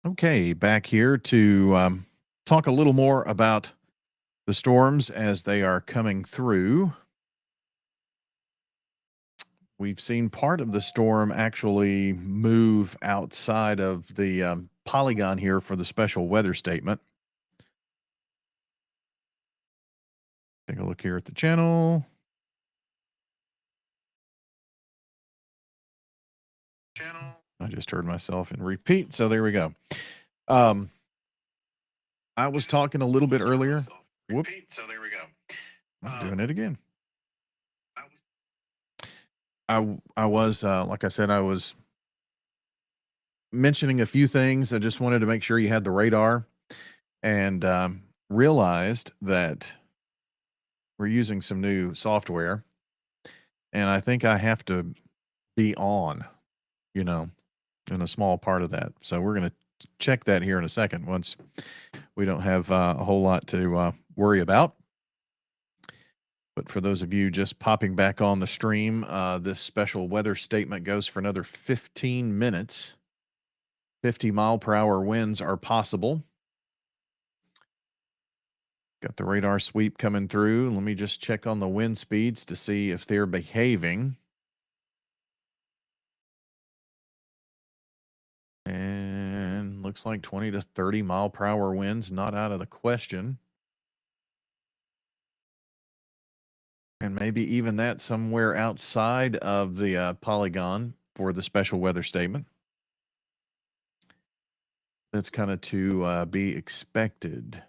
Okay, back here to talk a little more about the storms as they are coming through. We've seen part of the storm actually move outside of the polygon here for the special weather statement. Take a look here at the channel. I just heard myself in repeat, so there we go. Um, I was talking a little bit earlier. Whoop. I'm doing it again. I was like I said, I was mentioning a few things. I just wanted to make sure you had the radar and realized that we're using some new software, and I think I have to be on, you know, in a small part of that. So we're going to check that here in a second once we don't have a whole lot to worry about. But for those of you just popping back on the stream, this special weather statement goes for another 15 minutes. 50-mile-per-hour winds are possible. Got the radar sweep coming through. Let me just check on the wind speeds to see if they're behaving. And looks like 20 to 30 mile per hour winds, not out of the question. And maybe even that somewhere outside of the polygon for the special weather statement. That's kind of to be expected.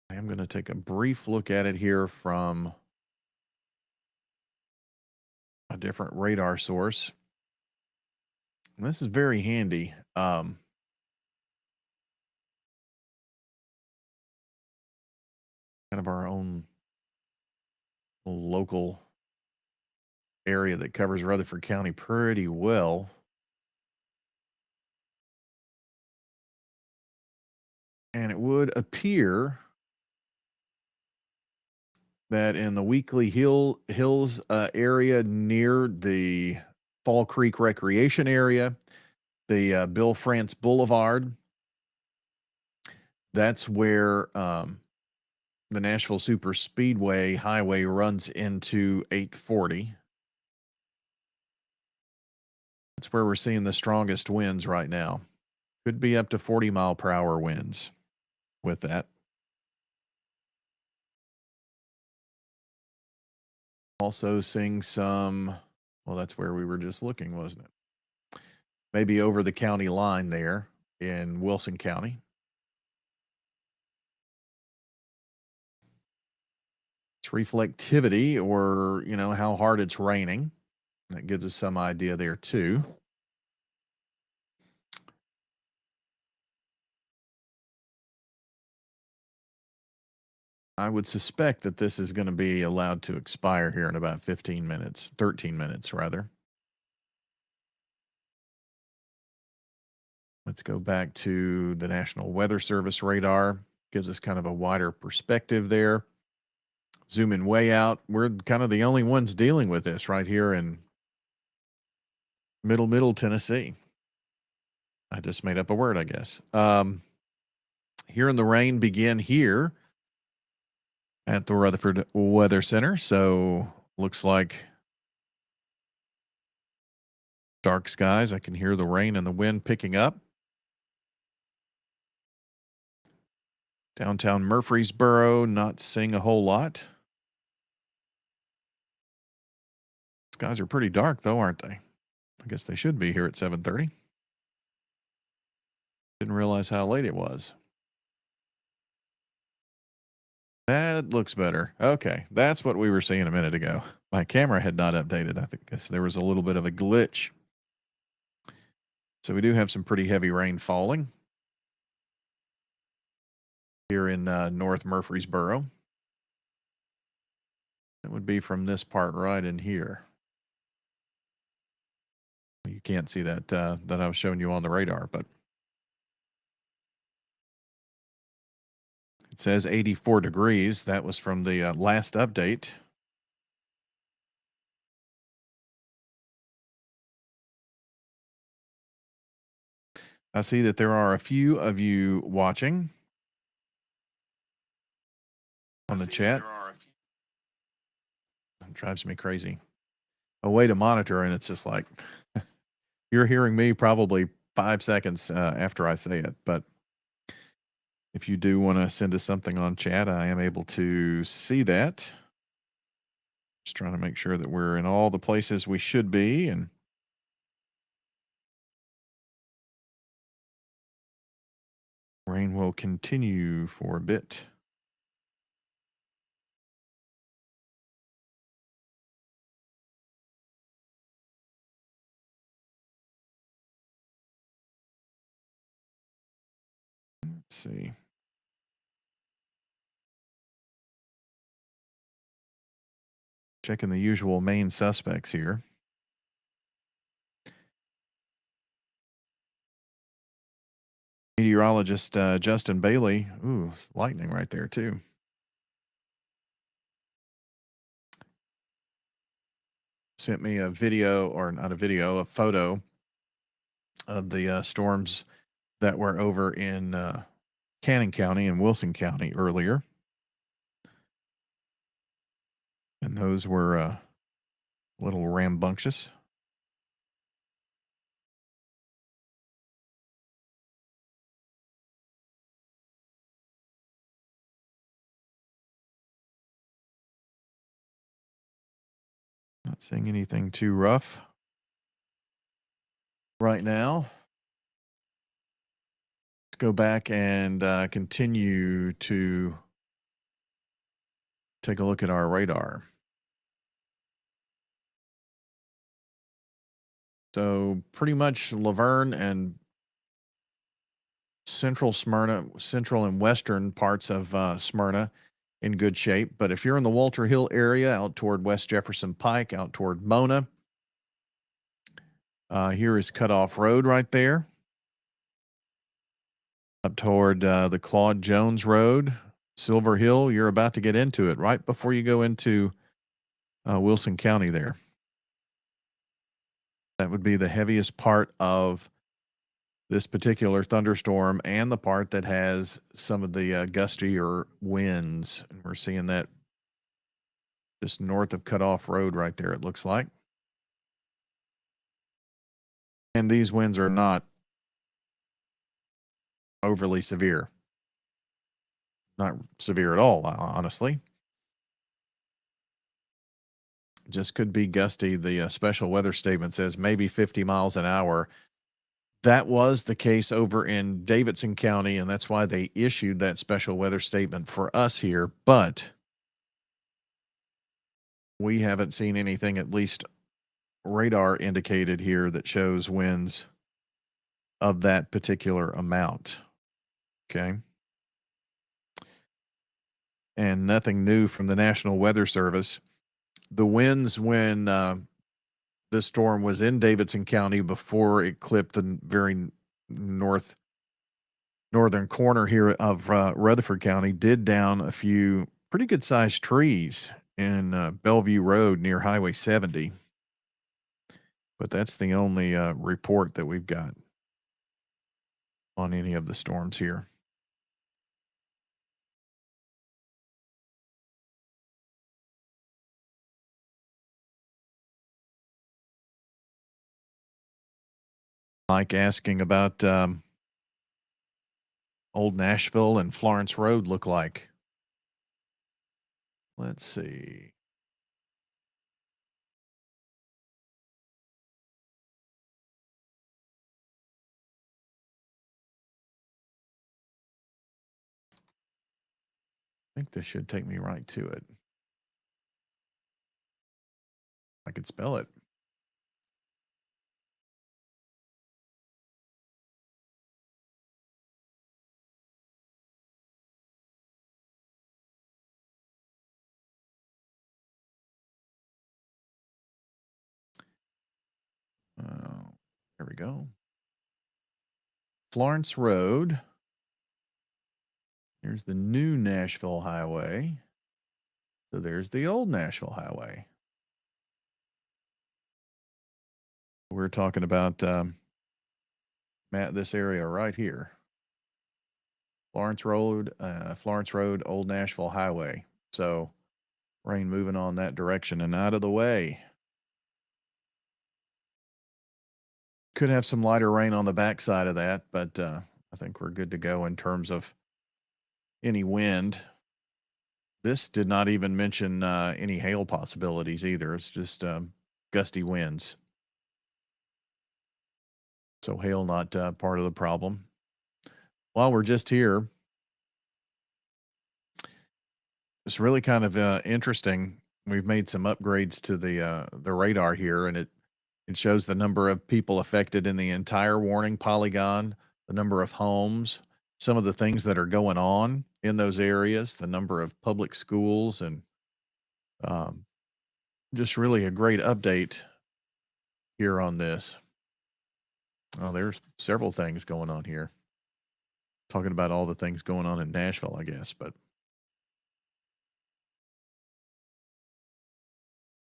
I am going to take a brief look at it here from a different radar source. And this is very handy. Kind of our own local area that covers Rutherford County pretty well. And it would appear that in the Weekly Hills area near the Fall Creek Recreation area, the Bill France Boulevard, that's where the Nashville Super Speedway Highway runs into 840. That's where we're seeing the strongest winds right now. Could be up to 40-mile-per-hour winds with that. Also seeing some, well, that's where we were just looking, wasn't it? Maybe over the county line there in Wilson County. It's reflectivity, or, you know, how hard it's raining. That gives us some idea there too. I would suspect that this is going to be allowed to expire here in about 15 minutes, 13 minutes rather. Let's go back to the National Weather Service radar. Gives us kind of a wider perspective there. Zooming way out. We're kind of the only ones dealing with this right here in middle Tennessee. I just made up a word, I guess. Hearing the rain begin here at the Rutherford Weather Center. So looks like dark skies. I can hear the rain and the wind picking up. Downtown Murfreesboro, not seeing a whole lot. Skies are pretty dark though, aren't they? I guess they should be here at 7:30. Didn't realize how late it was. That looks better. Okay, that's what we were seeing a minute ago. My camera had not updated. I think there was a little bit of a glitch. So we do have some pretty heavy rain falling here in North Murfreesboro. It would be from this part right in here. You can't see that that I was showing you on the radar, but it says 84 degrees. That was from the last update. I see that there are a few of you watching on the chat. It drives me crazy. A way to monitor, and it's just like you're hearing me probably 5 seconds after I say it. But if you do want to send us something on chat, I am able to see that. Just trying to make sure that we're in all the places we should be. And rain will continue for a bit. Let's see. Checking the usual main suspects here. Meteorologist Justin Bailey. Ooh, lightning right there too. Sent me a video, or not a video, a photo of the storms that were over in Cannon County and Wilson County earlier. And those were a little rambunctious. Not seeing anything too rough right now. Let's go back and continue to take a look at our radar. So pretty much Laverne and central Smyrna, central and western parts of Smyrna in good shape. But if you're in the Walter Hill area, out toward West Jefferson Pike, out toward Mona, here is Cutoff Road right there. Up toward the Claude Jones Road, Silver Hill, you're about to get into it right before you go into Wilson County there. That would be the heaviest part of this particular thunderstorm and the part that has some of the gustier winds. And we're seeing that just north of Cutoff Road right there, it looks like. And these winds are not overly severe. Not severe at all, honestly. Just could be gusty. The special weather statement says maybe 50 miles an hour. That was the case over in Davidson County, and that's why they issued that special weather statement for us here. But we haven't seen anything, at least radar indicated here, that shows winds of that particular amount. Okay. And nothing new from the National Weather Service. The winds when this storm was in Davidson County before it clipped the very northern corner here of Rutherford County did down a few pretty good sized trees in Bellevue Road near Highway 70. But that's the only report that we've got on any of the storms here. Mike asking about Old Nashville and Florence Road look like. Let's see. I think this should take me right to it. I could spell it. There we go. Florence Road. Here's the new Nashville Highway. So there's the old Nashville Highway. We're talking about at this area right here. Florence Road, Old Nashville Highway. So rain moving on that direction and out of the way. Could have some lighter rain on the backside of that, but I think we're good to go in terms of any wind. This did not even mention any hail possibilities either. It's just gusty winds. So hail not part of the problem. While we're just here, it's really kind of interesting. We've made some upgrades to the radar here, and it shows the number of people affected in the entire warning polygon, the number of homes, some of the things that are going on in those areas, the number of public schools, and um, just really a great update here on this. Oh, there's several things going on here. Talking about all the things going on in Nashville, I guess, but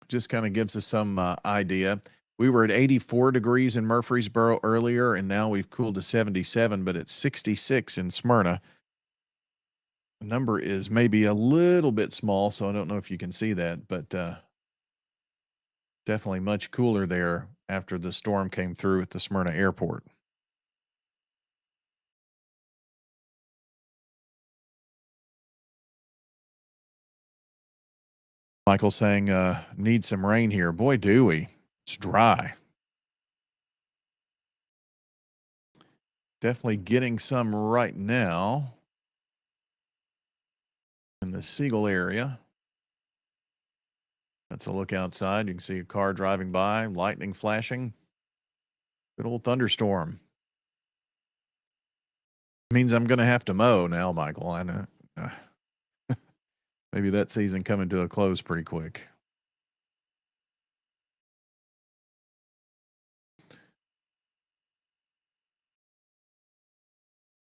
just kind of gives us some idea. We were at 84 degrees in Murfreesboro earlier, and now we've cooled to 77, but it's 66 in Smyrna. The number is maybe a little bit small, so I don't know if you can see that, but definitely much cooler there after the storm came through at the Smyrna airport. Michael saying, need some rain here. Boy, do we. It's dry. Definitely getting some right now in the Siegel area. That's a look outside. You can see a car driving by, lightning flashing. Good old thunderstorm. Means I'm going to have to mow now, Michael. I know. Maybe that season coming to a close pretty quick.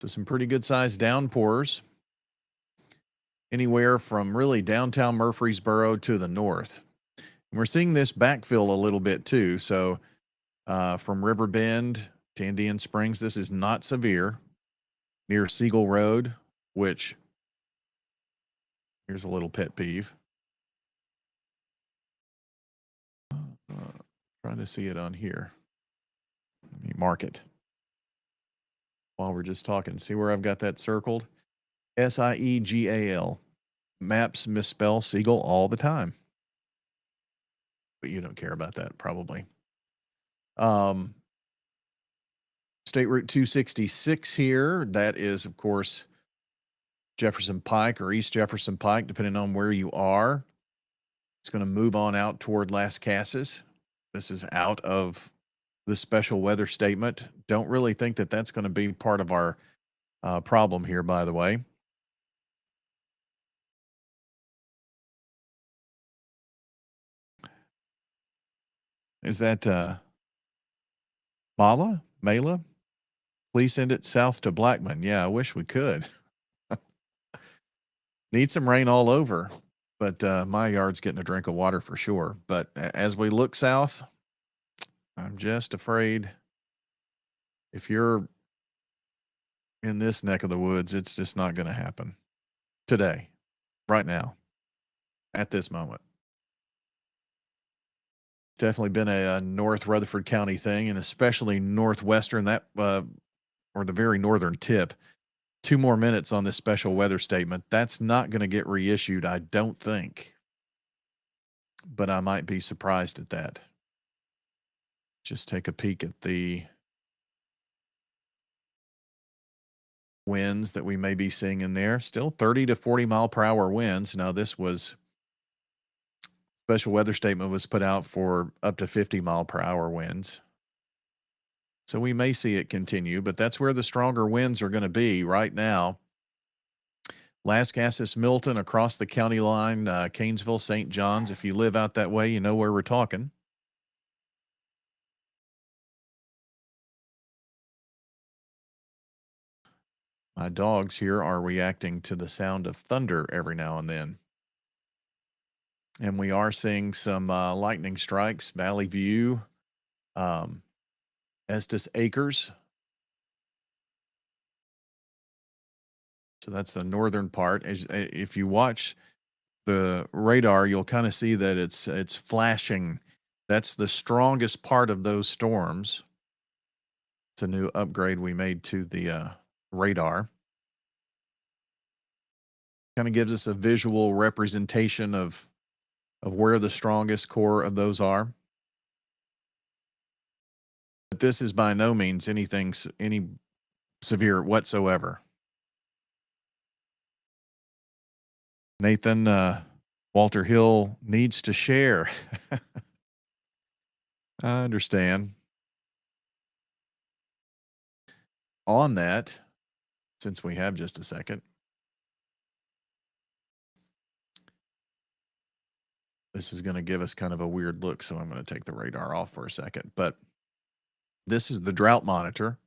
So some pretty good sized downpours. Anywhere from really downtown Murfreesboro to the north. And we're seeing this backfill a little bit too. So from River Bend to Indian Springs, this is not severe. Near Siegel Road, which here's a little pet peeve. Trying to see it on here. Let me mark it while we're just talking. See where I've got that circled? Siegal. Maps misspell Siegel all the time. But you don't care about that, probably. State Route 266 here. That is, of course, Jefferson Pike or East Jefferson Pike, depending on where you are. It's going to move on out toward Las Casas. This is out of the special weather statement. Don't really think that that's going to be part of our problem here, by the way. Is that Mala? Please send it south to Blackman. Yeah, I wish we could. Need some rain all over, but my yard's getting a drink of water for sure. But as we look south, I'm just afraid if you're in this neck of the woods, it's just not going to happen today, right now, at this moment. Definitely been a North Rutherford County thing, and especially northwestern, that or the very northern tip. 2 more minutes on this special weather statement. That's not going to get reissued, I don't think. But I might be surprised at that. Just take a peek at the winds that we may be seeing in there. Still 30 to 40 mile per hour winds. Now, this was special weather statement was put out for up to 50 mile per hour winds. So we may see it continue, but that's where the stronger winds are going to be right now. Las Casas, Milton, across the county line, Canesville, St. John's. If you live out that way, you know where we're talking. My dogs here are reacting to the sound of thunder every now and then. And we are seeing some lightning strikes, Valley View, Estes Acres, So that's the northern part. If you watch the radar, you'll kind of see that it's flashing. That's the strongest part of those storms. It's a new upgrade we made to the radar. Kind of gives us a visual representation of where the strongest core of those are. But this is by no means any severe whatsoever. Nathan, Walter Hill needs to share. I understand. On that, since we have just a second, this is going to give us kind of a weird look, so I'm going to take the radar off for a second. But this is the drought monitor,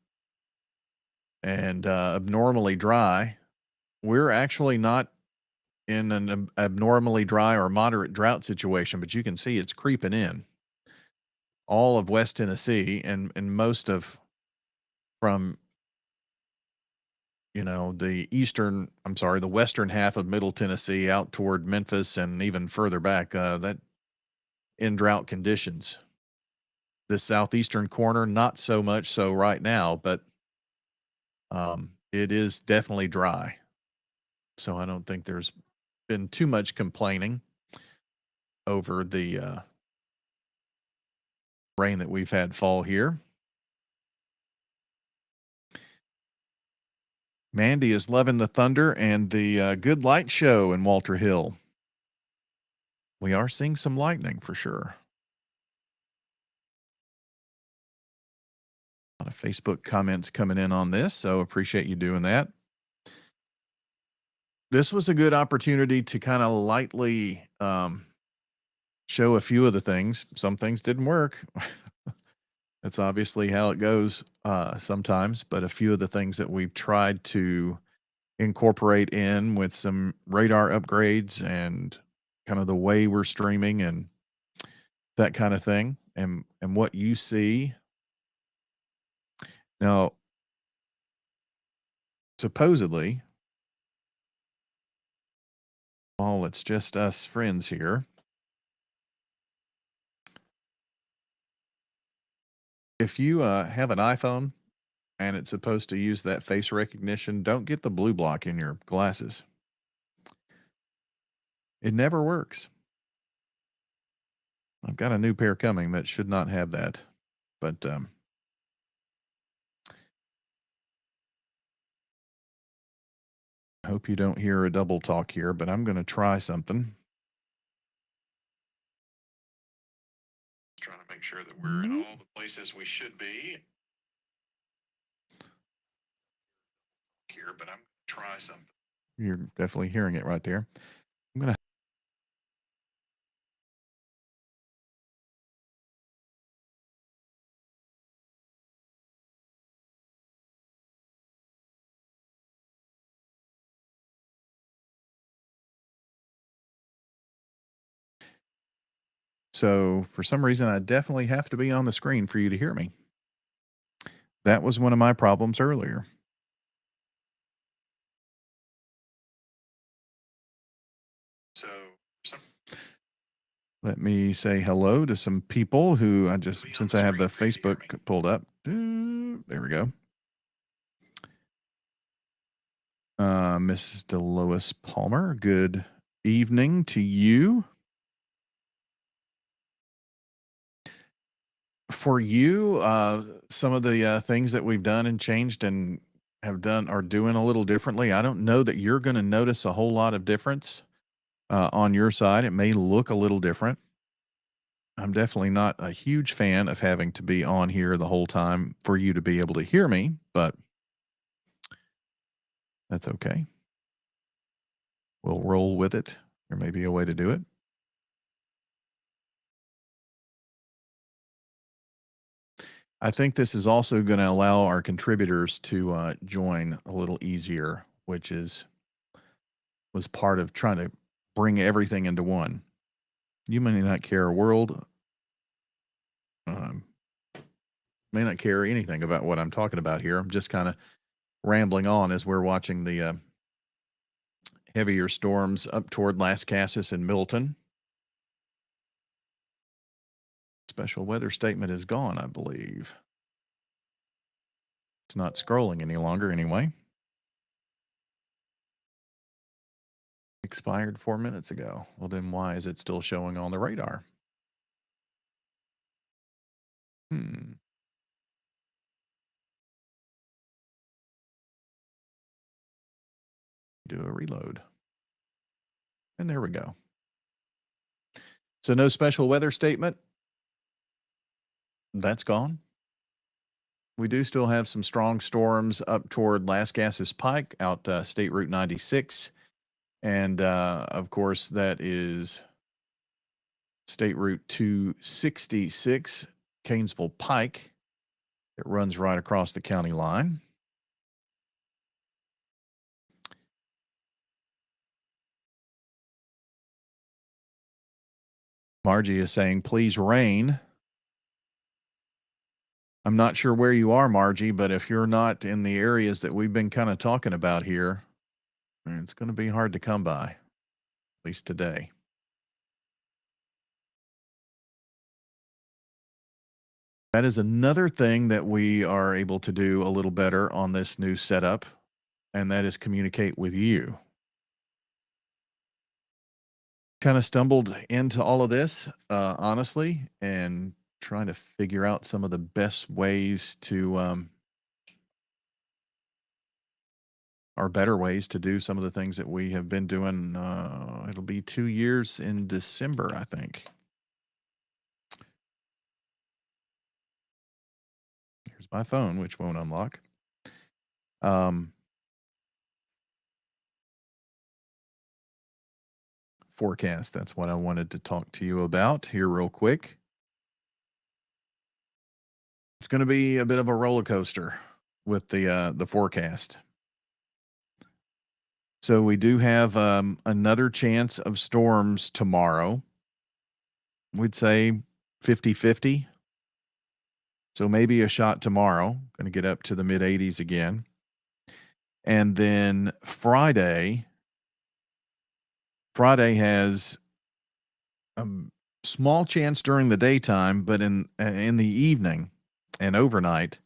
and abnormally dry. We're actually not in an abnormally dry or moderate drought situation, but you can see it's creeping in all of West Tennessee and most of from the western half of Middle Tennessee out toward Memphis and even further back, that in drought conditions. The southeastern corner, not so much so right now, but it is definitely dry. So I don't think there's been too much complaining over the rain that we've had fall here. Mandy is loving the thunder and the good light show in Walter Hill. We are seeing some lightning for sure. A lot of Facebook comments coming in on this, so appreciate you doing that. This was a good opportunity to kind of lightly show a few of the things. Some things didn't work. That's obviously how it goes sometimes, but a few of the things that we've tried to incorporate in with some radar upgrades and kind of the way we're streaming and that kind of thing, and what you see. Now, supposedly, while it's just us friends here, if you have an iPhone and it's supposed to use that face recognition, don't get the blue block in your glasses. It never works. I've got a new pair coming that should not have that, but I hope you don't hear a double talk here, but I'm going to try something. Trying to make sure that we're in all the places we should be here, but I'm going to try something. You're definitely hearing it right there. I'm going to So for some reason, I definitely have to be on the screen for you to hear me. That was one of my problems earlier. So let me say hello to some people who since I have the Facebook pulled up. There we go. Mrs. DeLois Palmer, good evening to you. For you, some of the things that we've done and changed and are doing a little differently. I don't know that you're going to notice a whole lot of difference on your side. It may look a little different. I'm definitely not a huge fan of having to be on here the whole time for you to be able to hear me, but that's okay. We'll roll with it. There may be a way to do it. I think this is also going to allow our contributors to join a little easier, which was part of trying to bring everything into one. You may not care a world, may not care anything about what I'm talking about here. I'm just kind of rambling on as we're watching the Heavier storms up toward Lascassas and Milton. Special weather statement is gone, I believe. It's not scrolling any longer anyway. Expired 4 minutes ago. Well, then why is it still showing on the radar? Hmm. Do a reload. And there we go. So no special weather statement. That's gone. We do still have some strong storms up toward Lascassas Pike out State Route 96. And of course, that is State Route 266, Canesville Pike. It runs right across the county line. Margie is saying, please rain. I'm not sure where you are, Margie, but if you're not in the areas that we've been kind of talking about here, it's going to be hard to come by, at least today. That is another thing that we are able to do a little better on this new setup, and that is communicate with you. Kind of stumbled into all of this, honestly, and trying to figure out some of the best ways to, or better ways to do some of the things that we have been doing. It'll be 2 years in December, I think. Here's my phone, which won't unlock. Forecast. That's what I wanted to talk to you about here real quick. It's going to be a bit of a roller coaster with the forecast. So we do have another chance of storms tomorrow. We'd say 50-50. So maybe a shot tomorrow. Going to get up to the mid 80s again. And then Friday has a small chance during the daytime, but in the evening and overnight,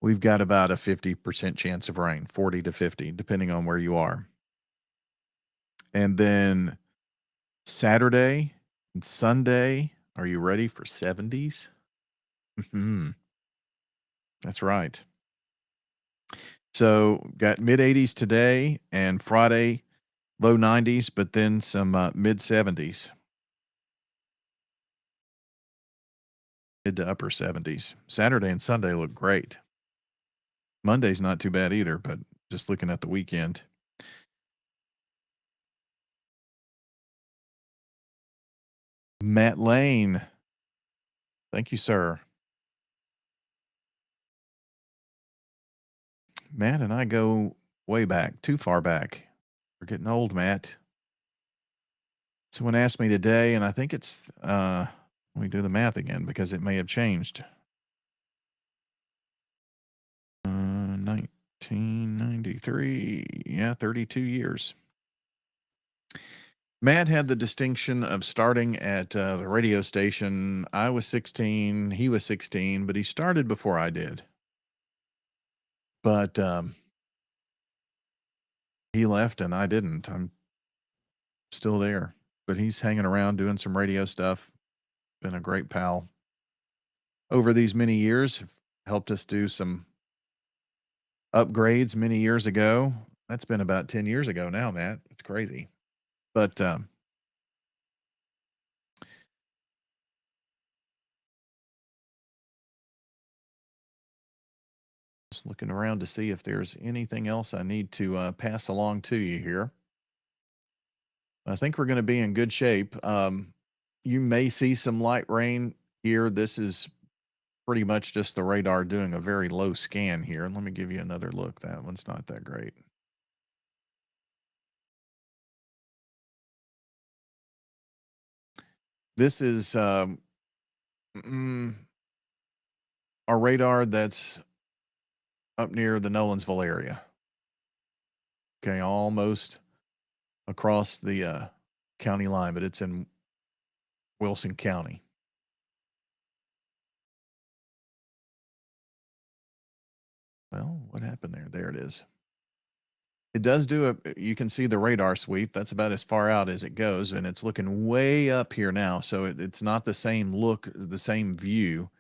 we've got about a 50% chance of rain, 40 to 50, depending on where you are. And then Saturday and Sunday, are you ready for 70s? That's right. So got mid 80s today and Friday, low 90s, but then some mid 70s. Mid to upper 70s. Saturday and Sunday look great. Monday's not too bad either, but just looking at the weekend. Matt Lane. Thank you, sir. Matt and I go way back, too far back. We're getting old, Matt. Someone asked me today, and I think it's, let me do the math again because it may have changed. 1993. Yeah, 32 years. Matt had the distinction of starting at the radio station. I was 16, he was 16, but he started before I did. But he left and I didn't. I'm still there, but he's hanging around doing some radio stuff. Been a great pal over these many years. Helped us do some upgrades many years ago. That's been about 10 years ago now, Matt. It's crazy. But just looking around to see if there's anything else I need to pass along to you here. I think we're going to be in good shape. You may see some light rain here. This is pretty much just the radar doing a very low scan here. Let me give you another look. That one's not that great. This is our radar that's up near the Nolensville area. Okay, almost across the county line, but it's in Wilson County. Well, what happened there? There it is. It does do you can see the radar sweep. That's about as far out as it goes, and it's looking way up here now. So it's not the same look, the same view.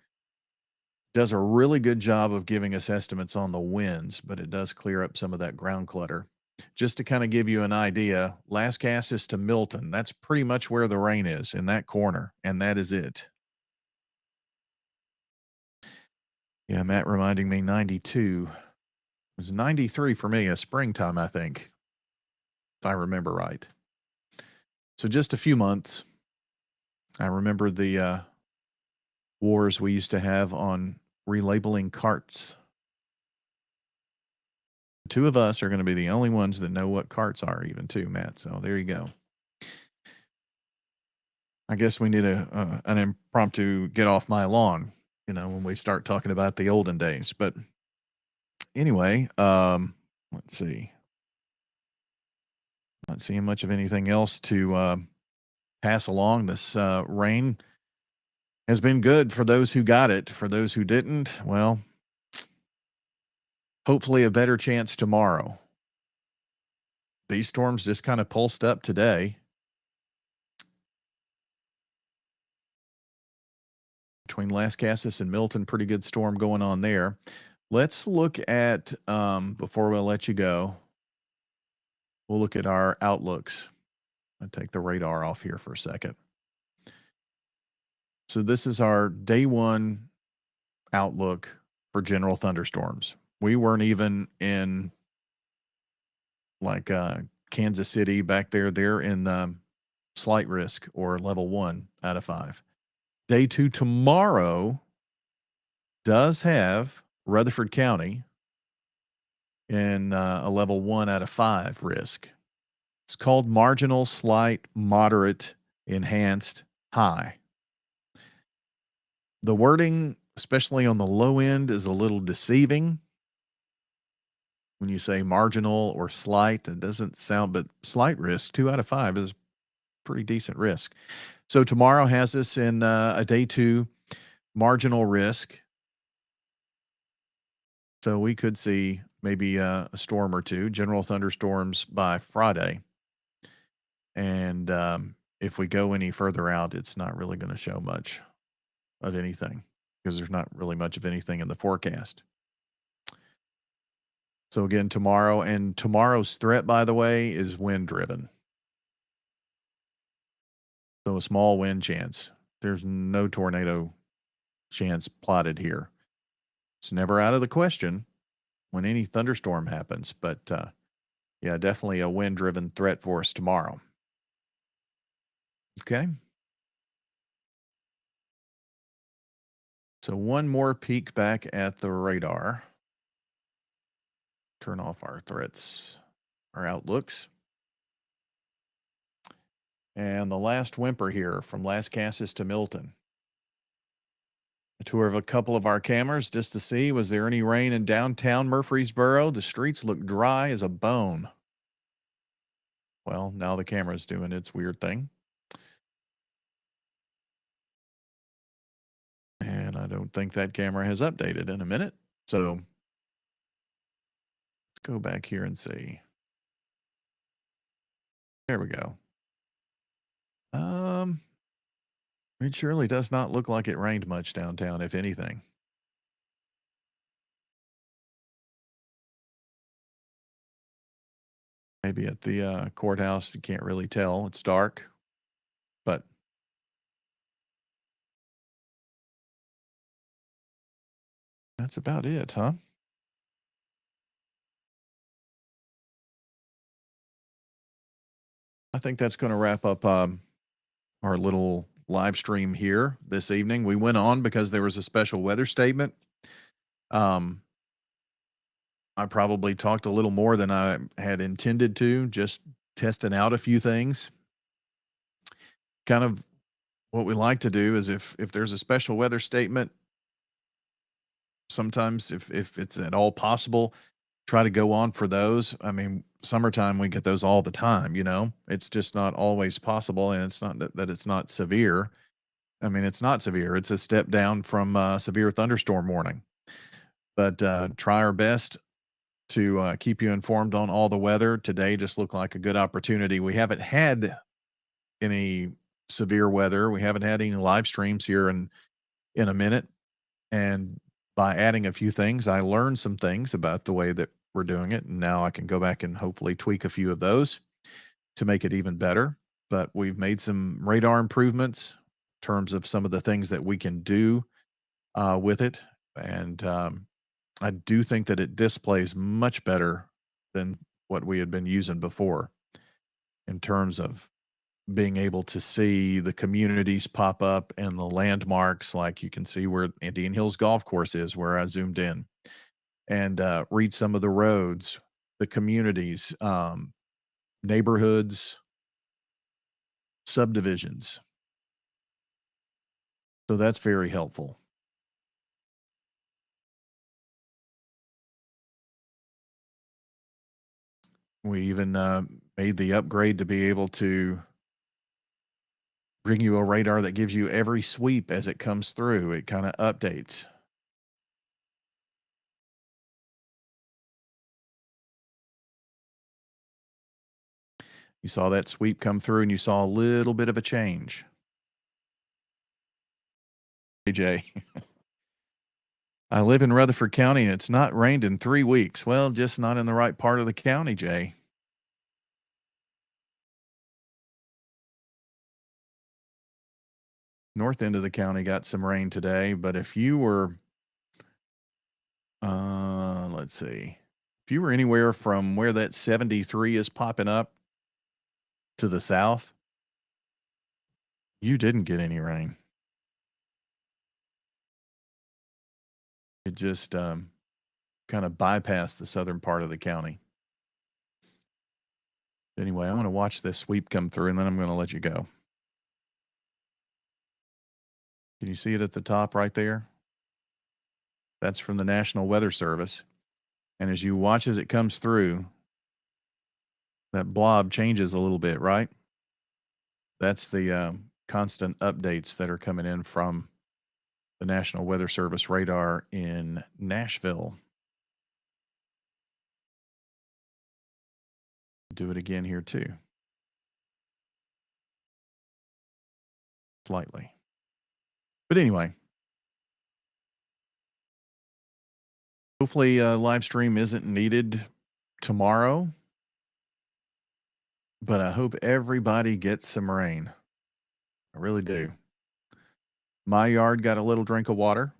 Does a really good job of giving us estimates on the winds, but it does clear up some of that ground clutter. Just to kind of give you an idea, Las Casas to Milton, that's pretty much where the rain is, in that corner, and that is it. Yeah, Matt reminding me 92. It was 93 for me, a springtime, I think, if I remember right. So just a few months. I remember the wars we used to have on relabeling carts. The two of us are going to be the only ones that know what carts are, even too, Matt. So there you go. I guess we need an impromptu get off my lawn, when we start talking about the olden days. But anyway, let's see. Not seeing much of anything else to pass along. This rain has been good for those who got it. For those who didn't, well, hopefully a better chance tomorrow. These storms just kind of pulsed up today. Between Las Casas and Milton, pretty good storm going on there. Let's look at, before we'll let you go, we'll look at our outlooks. I'll take the radar off here for a second. So this is our day one outlook for general thunderstorms. We weren't even in like Kansas City back there. They're in slight risk or level 1 out of 5. Day 2 tomorrow does have Rutherford County in a level 1 out of 5 risk. It's called marginal, slight, moderate, enhanced, high. The wording, especially on the low end, is a little deceiving. When you say marginal or slight, it doesn't sound, but slight risk, 2 out of 5 is pretty decent risk. So tomorrow has us in a day 2 marginal risk. So we could see maybe a storm or two, general thunderstorms by Friday. And if we go any further out, it's not really going to show much of anything because there's not really much of anything in the forecast. So again, tomorrow, and tomorrow's threat, by the way, is wind driven. So a small wind chance. There's no tornado chance plotted here. It's never out of the question when any thunderstorm happens, but yeah, definitely a wind driven threat for us tomorrow. Okay. So one more peek back at the radar. Turn off our threats, our outlooks. And the last whimper here from Las Casas to Milton. A tour of a couple of our cameras just to see, was there any rain in downtown Murfreesboro? The streets look dry as a bone. Well, now the camera's doing its weird thing. And I don't think that camera has updated in a minute. So let's go back here and see. There we go. It surely does not look like it rained much downtown, if anything. Maybe at the courthouse, you can't really tell. It's dark, but that's about it, huh? I think that's going to wrap up our little live stream here this evening. We went on because there was a special weather statement. I probably talked a little more than I had intended to, just testing out a few things. Kind of what we like to do is if there's a special weather statement, sometimes if it's at all possible, try to go on for those. I mean, summertime, we get those all the time, It's just not always possible, and it's not that it's not severe. I mean, it's not severe. It's a step down from severe thunderstorm warning. But try our best to keep you informed on all the weather. Today just looked like a good opportunity. We haven't had any severe weather. We haven't had any live streams here in a minute. And by adding a few things, I learned some things about the way that we're doing it. And now I can go back and hopefully tweak a few of those to make it even better. But we've made some radar improvements in terms of some of the things that we can do with it. And I do think that it displays much better than what we had been using before in terms of being able to see the communities pop up and the landmarks. Like you can see where Indian Hills Golf Course is, where I zoomed in, and read some of the roads, the communities, neighborhoods, subdivisions. So that's very helpful. We even made the upgrade to be able to bring you a radar that gives you every sweep as it comes through. It kind of updates. You saw that sweep come through and you saw a little bit of a change. AJ, I live in Rutherford County and it's not rained in 3 weeks. Well, just not in the right part of the county, Jay. North end of the county got some rain today, but if you were, let's see, if you were anywhere from where that 73 is popping up to the south, you didn't get any rain. It just kind of bypassed the southern part of the county. Anyway, I'm going to watch this sweep come through and then I'm going to let you go. Can you see it at the top right there? That's from the National Weather Service. And as you watch as it comes through, that blob changes a little bit, right? That's the constant updates that are coming in from the National Weather Service radar in Nashville. Do it again here too. Slightly. But anyway, hopefully live stream isn't needed tomorrow, but I hope everybody gets some rain. I really do. My yard got a little drink of water.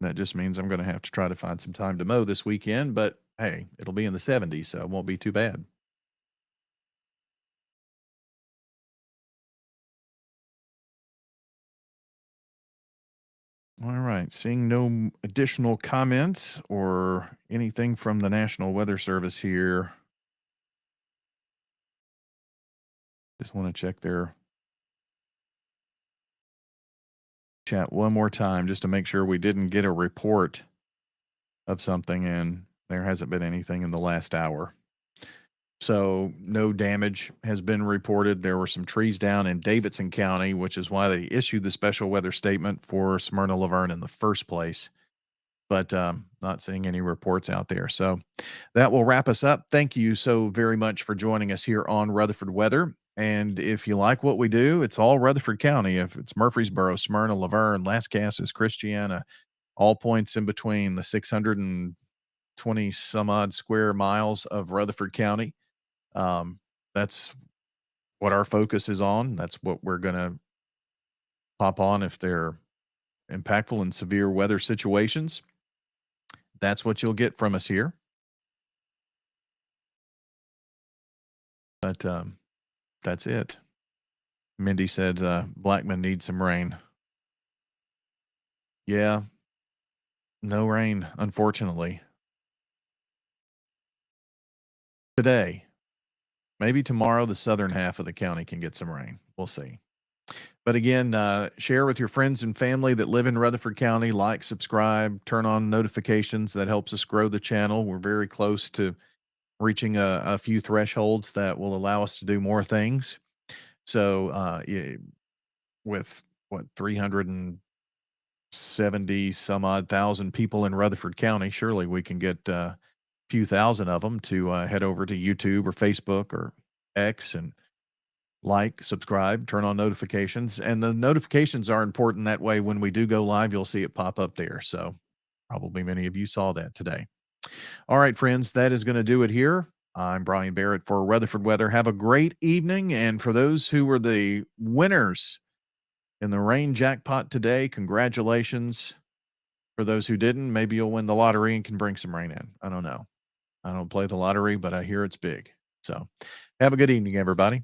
That just means I'm going to have to try to find some time to mow this weekend, but hey, it'll be in the 70s, so it won't be too bad. All right, seeing no additional comments or anything from the National Weather Service here. Just want to check their chat one more time just to make sure we didn't get a report of something, and there hasn't been anything in the last hour. So no damage has been reported. There were some trees down in Davidson County, which is why they issued the special weather statement for Smyrna Laverne in the first place. But not seeing any reports out there. So that will wrap us up. Thank you so very much for joining us here on Rutherford Weather. And if you like what we do, it's all Rutherford County. If it's Murfreesboro, Smyrna, Laverne, Las Casas, Christiana, all points in between the 620 some odd square miles of Rutherford County. That's what our focus is on. That's what we're going to pop on if they're impactful in severe weather situations. That's what you'll get from us here. But that's it. Mindy said Blackman needs some rain. Yeah, no rain, unfortunately. Today, maybe tomorrow, the southern half of the county can get some rain. We'll see. But again, share with your friends and family that live in Rutherford County. Like, subscribe, turn on notifications. That helps us grow the channel. We're very close to reaching a few thresholds that will allow us to do more things. So, with what 370 some odd thousand people in Rutherford County, surely we can get a few thousand of them to head over to YouTube or Facebook or X and like, subscribe, turn on notifications. And the notifications are important. That way, when we do go live, you'll see it pop up there. So, probably many of you saw that today. All right, friends, that is going to do it here. I'm Brian Barrett for Rutherford Weather. Have a great evening. And for those who were the winners in the rain jackpot today, congratulations. For those who didn't, maybe you'll win the lottery and can bring some rain in. I don't know. I don't play the lottery, but I hear it's big. So have a good evening, everybody.